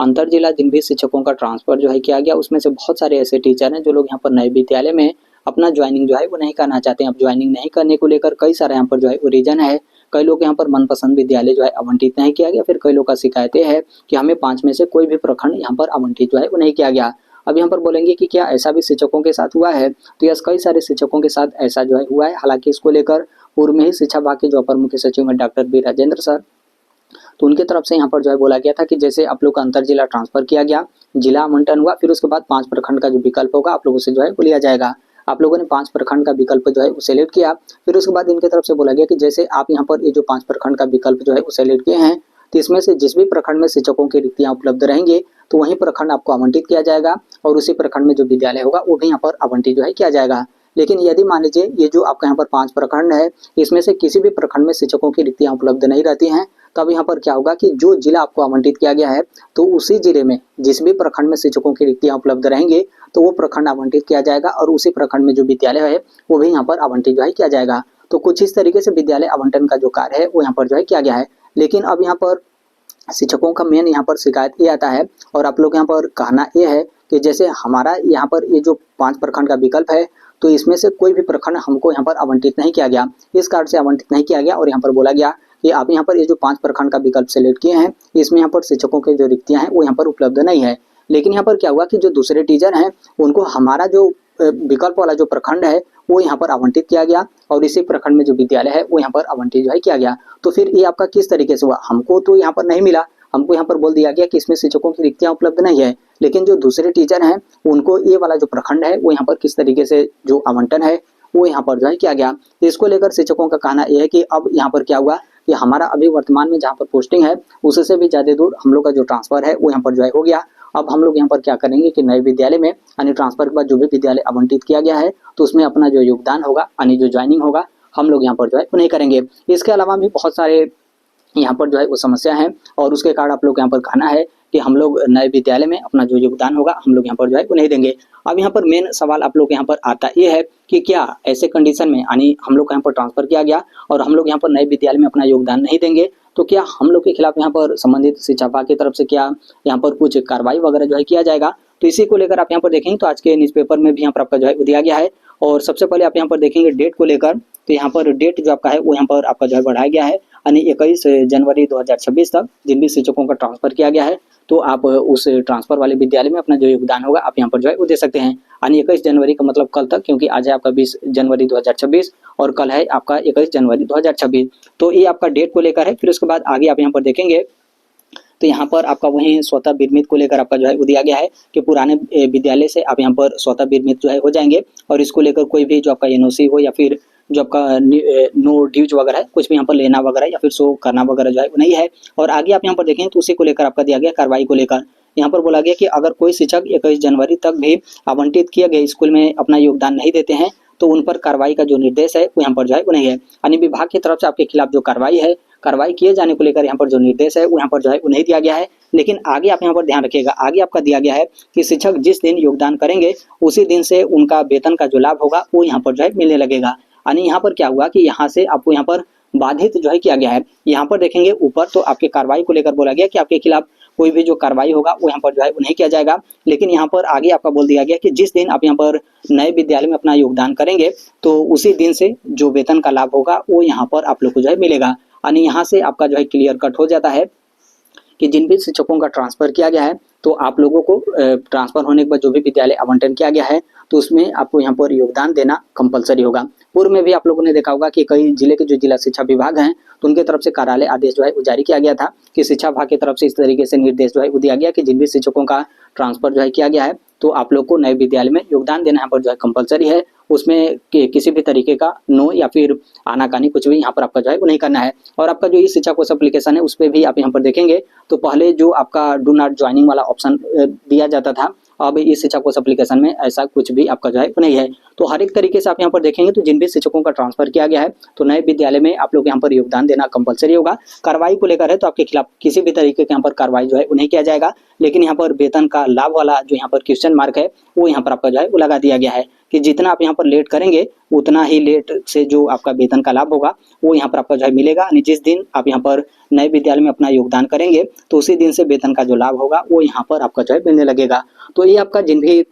अंतर जिला जिन भी शिक्षकों का ट्रांसफर जो है किया गया, उसमें से बहुत सारे ऐसे टीचर हैं जो लोग यहाँ पर नए विद्यालय में अपना ज्वाइनिंग जो है वो नहीं करना चाहते हैं। अब ज्वाइनिंग नहीं करने को लेकर कई सारे यहाँ पर जो है वो रीजन है। कई लोग यहाँ पर मनपसंद विद्यालय जो है आवंटित नहीं किया गया, फिर कई लोग का शिकायतें हैं कि हमें 5 में से कोई भी प्रखंड यहाँ पर आवंटित जो है वो नहीं किया गया। अब यहाँ पर बोलेंगे कि क्या ऐसा भी शिक्षकों के साथ हुआ है, तो यस, कई सारे शिक्षकों के साथ ऐसा जो है हुआ है। हालांकि इसको लेकर पूर्व में ही शिक्षा विभाग के जो अपर मुख्य सचिव हैं डॉक्टर बी राजेंद्र सर, तो उनकी तरफ से यहाँ पर जो है बोला गया था कि जैसे आप लोग का अंतर जिला ट्रांसफर किया गया, जिला आवंटन हुआ, फिर उसके बाद 5 प्रखंड का जो विकल्प होगा आप लोगों से जो है वो लिया जाएगा। आप लोगों ने 5 प्रखंड का विकल्प जो है वो सेलेक्ट किया। फिर उसके बाद इनकी तरफ से बोला गया कि जैसे आप यहाँ पर ये जो 5 प्रखंड का विकल्प जो है वो सेलेक्ट किए हैं, तो इसमें से जिस भी प्रखंड में शिक्षकों की रिक्तियां उपलब्ध रहेंगी तो वही प्रखंड आपको आवंटित किया जाएगा और उसी प्रखंड में जो विद्यालय होगा वो भी यहाँ पर आवंटित जो है किया जाएगा। लेकिन यदि मान लीजिए ये जो आपका यहाँ पर 5 प्रखंड है, इसमें से किसी भी प्रखंड में शिक्षकों की रिक्तियां उपलब्ध नहीं रहती हैं, तब यहाँ पर क्या होगा कि जो जिला आपको आवंटित किया गया है, तो उसी जिले में जिस भी प्रखंड में शिक्षकों की रिक्तियां उपलब्ध रहेंगे तो वो प्रखंड आवंटित किया जाएगा और उसी प्रखंड में जो विद्यालय है वो भी यहाँ पर आवंटित जो है किया जाएगा। तो कुछ इस तरीके से विद्यालय आवंटन का जो कार्य है वो यहाँ पर जो है किया गया है। लेकिन अब यहाँ पर शिक्षकों का मेन यहाँ पर शिकायत ये आता है और आप लोग यहाँ पर कहना ये है कि जैसे हमारा यहाँ पर ये जो 5 प्रखंड का विकल्प है, तो इसमें से कोई भी प्रखंड हमको यहाँ पर आवंटित नहीं किया गया, इस कार्ड से आवंटित नहीं किया गया। और यहाँ पर बोला गया कि आप यहाँ पर ये जो 5 प्रखंड का विकल्प सेलेक्ट किए हैं, इसमें यहाँ पर शिक्षकों की जो रिक्तियां हैं वो यहाँ पर उपलब्ध नहीं है। लेकिन यहाँ पर क्या हुआ कि जो दूसरे टीचर हैं उनको हमारा जो विकल्प वाला जो प्रखंड है वो यहाँ पर आवंटित किया गया और इसी प्रखंड में जो विद्यालय है वो यहाँ पर आवंटित जो है किया गया। तो फिर ये आपका किस तरीके से हुआ, हमको तो यहाँ पर नहीं मिला, हमको यहाँ पर बोल दिया गया कि इसमें शिक्षकों की रिक्तियां उपलब्ध नहीं है, लेकिन जो दूसरे टीचर हैं उनको ये वाला जो प्रखंड है वो यहाँ पर किस तरीके से जो आवंटन है वो यहाँ पर जो है किया गया। तो इसको लेकर शिक्षकों का कहना यह है कि अब यहाँ पर क्या हुआ कि हमारा अभी वर्तमान में जहाँ पर पोस्टिंग है उससे भी ज़्यादा दूर हम लोग का जो ट्रांसफर है वो यहाँ पर जो है हो गया। अब हम लोग यहाँ पर क्या करेंगे कि नए विद्यालय में यानी ट्रांसफर के बाद जो भी विद्यालय आवंटित किया गया है तो उसमें अपना जो योगदान होगा यानी जो ज्वाइनिंग होगा हम लोग यहाँ पर जो है नहीं करेंगे। इसके अलावा भी बहुत सारे यहाँ पर जो है वो समस्या है और उसके कारण आप लोग यहाँ पर कहना है कि हम लोग नए विद्यालय में अपना जो योगदान होगा हम लोग यहाँ पर जो है वो नहीं देंगे। अब यहाँ पर मेन सवाल आप लोग यहाँ पर आता ये है कि क्या ऐसे कंडीशन में यानी हम लोग यहाँ पर ट्रांसफर किया गया और हम लोग यहाँ पर नए विद्यालय में अपना योगदान नहीं देंगे, तो क्या हम लोग के खिलाफ यहाँ पर संबंधित शिक्षा विभाग की तरफ से क्या यहाँ पर कुछ कार्रवाई वगैरह जो है किया जाएगा। तो इसी को लेकर आप यहाँ पर देखेंगे तो आज के न्यूज़पेपर में भी यहाँ पर आपका जो है दिया गया है। और सबसे पहले आप यहाँ पर देखेंगे डेट को लेकर, तो यहाँ पर डेट जो आपका है वो यहाँ पर आपका जो है बढ़ाया गया है यानी 21 जनवरी 2026 तक जिन भी शिक्षकों का ट्रांसफर किया गया है तो आप उस ट्रांसफर वाले विद्यालय में अपना जो योगदान होगा आप यहाँ पर जो है वो दे सकते हैं। यानी 21 जनवरी का मतलब कल तक, क्योंकि आज है आपका 20 जनवरी 2026 और कल है आपका 21 जनवरी 2026। तो ये आपका डेट को लेकर है। फिर उसके बाद आगे आप यहाँ पर देखेंगे तो यहाँ पर आपका वही स्वतः विरमित को लेकर आपका जो है वो दिया गया है कि पुराने विद्यालय से आप यहाँ पर स्वतः विरमित जो है हो जाएंगे और इसको लेकर कोई भी जो आपका एनओसी हो या फिर जो आपका नो ड्यूज वगैरह है कुछ भी यहाँ पर लेना वगैरह या फिर शो करना वगैरह जो है वो नहीं है। और आगे आप यहाँ पर देखें तो उसी को लेकर आपका दिया गया कार्रवाई को लेकर यहाँ पर बोला गया कि अगर कोई शिक्षक 21 जनवरी तक भी आवंटित किए गए स्कूल में अपना योगदान नहीं देते हैं तो उन पर कार्रवाई का जो निर्देश है वो यहाँ पर जो है वो नहीं है। यानी विभाग की तरफ से आपके खिलाफ जो कार्रवाई है, कार्रवाई किए जाने को लेकर यहाँ पर जो निर्देश है वो यहाँ पर जो है वो नहीं दिया गया है। लेकिन आगे आप यहाँ पर ध्यान रखिएगा, आगे आपका दिया गया है कि शिक्षक जिस दिन योगदान करेंगे उसी दिन से उनका वेतन का जो लाभ होगा वो यहाँ पर जो है मिलने लगेगा। यानी यहाँ पर क्या हुआ कि यहाँ से आपको यहाँ पर बाधित जो है किया गया है। यहाँ पर देखेंगे ऊपर तो आपके कार्रवाई को लेकर बोला गया कि आपके खिलाफ कोई भी जो कार्रवाई होगा वो यहाँ पर जो है वो नहीं किया जाएगा। लेकिन यहाँ पर आगे आपका बोल दिया गया कि जिस दिन आप यहाँ पर नए विद्यालय में अपना योगदान करेंगे तो उसी दिन से जो वेतन का लाभ होगा वो यहाँ पर आप लोग को जो है मिलेगा। यानी यहाँ से आपका जो है क्लियर कट हो जाता है कि जिन भी शिक्षकों का ट्रांसफर किया गया है तो आप लोगों को ट्रांसफर होने के बाद जो भी विद्यालय आवंटन किया गया है तो उसमें आपको यहाँ पर योगदान देना कंपलसरी होगा। पूर्व में भी आप लोगों ने देखा होगा कि कई जिले के जो जिला शिक्षा विभाग हैं तो उनके तरफ से कार्यालय आदेश जो है वो जारी किया गया था कि शिक्षा विभाग की तरफ से इस तरीके से निर्देश जो है वो दिया गया कि जिन भी शिक्षकों का ट्रांसफर जो है किया गया है तो आप लोग को नए विद्यालय में योगदान देना यहाँ पर जो है कंपलसरी है। उसमें किसी भी तरीके का नो या फिर आनाकानी कुछ भी यहाँ पर आपका जो है वो नहीं करना है। और आपका जो ई शिक्षा कोश एप्लीकेशन है उस पर भी आप यहाँ पर देखेंगे तो पहले जो आपका डू नॉट ज्वाइनिंग वाला ऑप्शन दिया जाता था, अब इस शिक्षा कोश एप्लीकेशन में ऐसा कुछ भी आपका जो है नहीं है। तो हर एक तरीके से आप यहाँ पर देखेंगे तो जिन भी शिक्षकों का ट्रांसफर किया गया है तो नए विद्यालय में आप लोग यहाँ पर योगदान देना कंपलसरी होगा। कार्रवाई को लेकर है तो आपके खिलाफ किसी भी तरीके के यहाँ पर कार्रवाई जो है वो नहीं किया जाएगा। लेकिन यहाँ पर वेतन का लाभ वाला जो यहाँ पर क्वेश्चन मार्क है वो यहाँ पर आपका जो है वो लगा दिया गया है कि जितना आप यहाँ पर लेट करेंगे उतना ही लेट से जो आपका वेतन का लाभ होगा वो यहाँ पर आपका जो है मिलेगा। यानी जिस दिन आप यहाँ पर नए विद्यालय में अपना योगदान करेंगे तो उसी दिन से वेतन का जो लाभ होगा वो यहाँ पर आपका जो है मिलने लगेगा। तो ये आपका जिन भी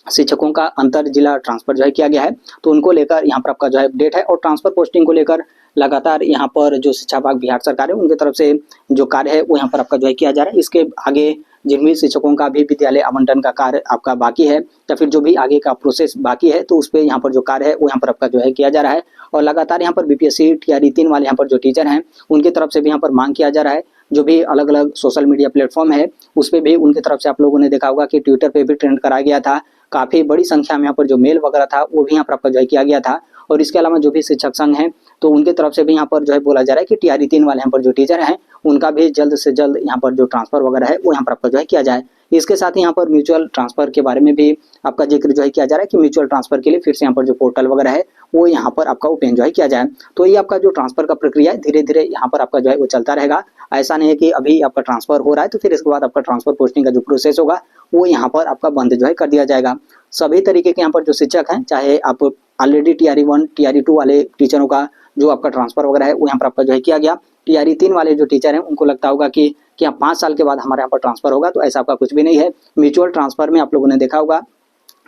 शिक्षकों का अंतर जिला ट्रांसफर जो है किया गया है तो उनको लेकर यहाँ पर आपका जो है अपडेट है। और ट्रांसफर पोस्टिंग को लेकर लगातार यहाँ पर जो शिक्षा विभाग बिहार सरकार है उनकी तरफ से जो कार्य है वो यहाँ पर आपका जो है किया जा रहा है। इसके आगे जिन भी शिक्षकों का भी विद्यालय आवंटन का कार्य आपका बाकी है या फिर जो भी आगे का प्रोसेस बाकी है तो उस पर यहाँ पर जो कार्य है वो यहाँ पर आपका जो है किया जा रहा है। और लगातार यहाँ पर बीपीएससी टीआरई 3 वाले यहाँ पर जो टीचर हैं उनकी तरफ से भी यहाँ पर मांग किया जा रहा है। जो भी अलग अलग सोशल मीडिया प्लेटफॉर्म है उस पर भी उनकी तरफ से आप लोगों ने देखा होगा कि ट्विटर पे भी ट्रेंड कराया गया था। काफ़ी बड़ी संख्या में यहाँ पर जो मेल वगैरह था वो भी यहाँ पर आपका जो है किया गया था। और इसके अलावा जो भी शिक्षक संघ हैं तो उनके तरफ से भी यहाँ पर जो है बोला जा रहा है कि टीआरई 3 वाले यहाँ पर जो टीचर हैं उनका भी जल्द से जल्द यहाँ पर जो ट्रांसफर वगैरह है वो यहाँ पर आपका जो है किया जाए। इसके साथ ही यहाँ पर म्यूचुअल ट्रांसफर के बारे में भी आपका जिक्र जो है किया जा रहा है कि म्यूचुअल ट्रांसफर के लिए फिर से यहाँ पर जो पोर्टल वगैरह है वो यहाँ पर आपका ओपन जो है किया जाए। तो ये आपका जो ट्रांसफर का प्रक्रिया है धीरे धीरे यहाँ पर आपका जो है वो चलता रहेगा। ऐसा नहीं है कि अभी आपका ट्रांसफर हो रहा है तो फिर इसके बाद आपका ट्रांसफर पोस्टिंग का जो प्रोसेस होगा वो यहाँ पर आपका बंद जो है कर दिया जाएगा। सभी तरीके के यहाँ पर जो शिक्षक हैं चाहे आप ऑलरेडी टीआरई 1 टीआरई 2 वाले टीचरों का जो आपका ट्रांसफर वगैरह है वो यहाँ पर आपका जो है किया गया। टीआरई 3 वाले जो टीचर हैं उनको लगता होगा कि क्या 5 साल के बाद हमारे यहाँ पर ट्रांसफर होगा, तो ऐसा आपका कुछ भी नहीं है। म्यूचुअल ट्रांसफर में आप लोगों ने देखा होगा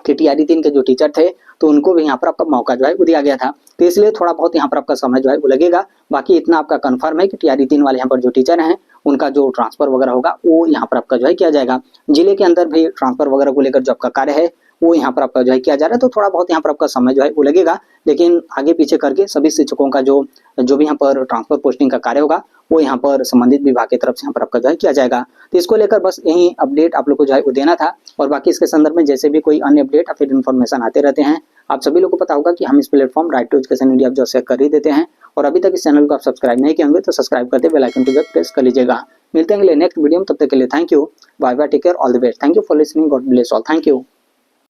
कि टीआरई 3 के जो टीचर थे तो उनको भी यहाँ पर आपका मौका जो है वो दिया गया था। तो इसलिए थोड़ा बहुत यहाँ पर आपका समय जो है वो लगेगा। बाकी इतना आपका कंफर्म है कि टीआरई 3 वाले यहाँ पर जो टीचर हैं उनका जो ट्रांसफर वगैरह होगा वो यहाँ पर आपका जो है किया जाएगा। जिले के अंदर भी ट्रांसफर वगैरह को लेकर जो आपका कार्य है वो यहाँ पर आपका जो है किया जा रहा है। तो थोड़ा बहुत यहाँ पर आपका समय जो है वो लगेगा, लेकिन आगे पीछे करके सभी शिक्षकों का जो भी यहाँ पर ट्रांसफर पोस्टिंग का कार्य होगा वो यहाँ पर संबंधित विभाग की तरफ से यहाँ पर आपका जो है किया जाएगा। तो इसको लेकर बस यही अपडेट आप लोग को जो है वो देना था। और बाकी इसके संदर्भ में जैसे भी कोई अन्य अपडेट या फिर इन्फॉर्मेशन आते रहते हैं, आप सभी लोग को पता होगा कि हम इस platform right to education India जो शेयर कर ही देते हैं। और अभी तक इस चैनल को आप सब्सक्राइब नहीं किए होंगे तो सब्सक्राइब करते बेल आइकन को जो प्रेस कर लीजिएगा। मिलते हैं अगले नेक्स्ट वीडियो में, तब तक के लिए thank you, bye bye, take care, all the best, thank you for listening, God bless all, thank you.